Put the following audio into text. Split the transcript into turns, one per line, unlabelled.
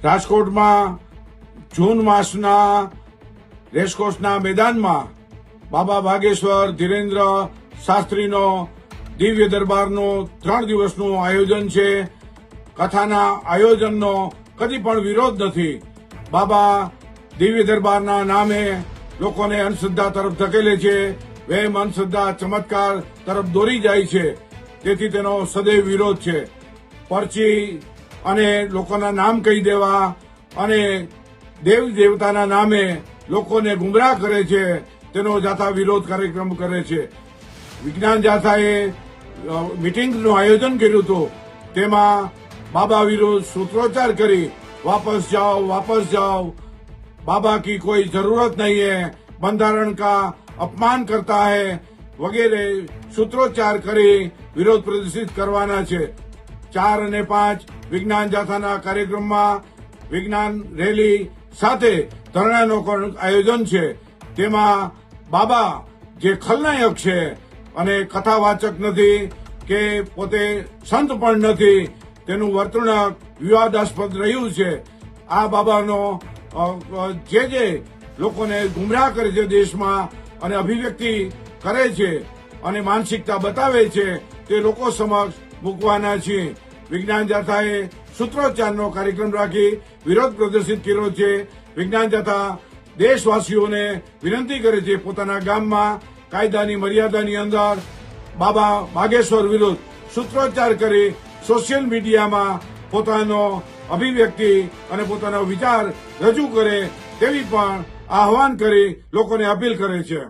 રાજકોટમાં જૂન માસના રેસકોર્સના મેદાનમાં બાબા ભાગેશ્વર ધીરેન્દ્ર શાસ્ત્રીનો દિવ્ય દરબારનું 3 દિવસનું આયોજન છે. કથાના આયોજનનો કદી પણ વિરોધ નથી. બાબા દિવ્ય દરબારના નામે લોકોને અંધશ્રદ્ધા તરફ ધકેલે છે, વહેમ અંધશ્રદ્ધા ચમત્કાર તરફ દોરી જાય છે. તેથી તેનો સદૈવ વિરોધ છે. પરચી અને લોકોના નામ કહી દેવા અને દેવ દેવતાના નામે લોકોને ગુમરાહ કરે છે, તેનો જાથા વિરોધ કાર્યક્રમ કરે છે. વિજ્ઞાન જાથાએ મીટિંગનું આયોજન કર્યું હતું. તેમાં બાબા વિરુદ્ધ સૂત્રોચ્ચાર કરી વાપસ જાઓ, बाबा की कोई जरूरत नहीं है, बंधारण का अपमान करता है वगैरह सूत्रोच्चार કરી વિરોધ પ્રદર્શિત કરવાના છે. 4 અને 5 વિજ્ઞાન જાથાના કાર્યક્રમમાં વિજ્ઞાન રેલી સાથે ધરણાનું પણ આયોજન છે. તેમાં બાબા જે ખલનાયક છે અને કથાવાચક નથી કે પોતે સંત પણ નથી, તેનું વર્તણૂક વિવાદાસ્પદ રહ્યું છે. આ બાબાનો જે લોકોને ગુમરાહ કરે છે દેશમાં અને અભિવ્યક્તિ કરે છે અને માનસિકતા બતાવે છે, તે લોકો સમક્ષ મૂકવાના છે. વિજ્ઞાન જાથાએ સૂત્રોચ્ચારનો કાર્યક્રમ રાખી વિરોધ પ્રદર્શિત કર્યો છે. વિજ્ઞાન જાથા દેશવાસીઓને વિનંતી કરે છે પોતાના ગામમાં કાયદાની મર્યાદાની અંદર બાબા ભાગેશ્વર વિરુદ્ધ સૂત્રોચ્ચાર કરી સોશિયલ મીડિયામાં પોતાનો અભિવ્યક્તિ અને પોતાનો વિચાર રજૂ કરે તેવી પણ આહવાન કરી લોકોને અપીલ કરે છે.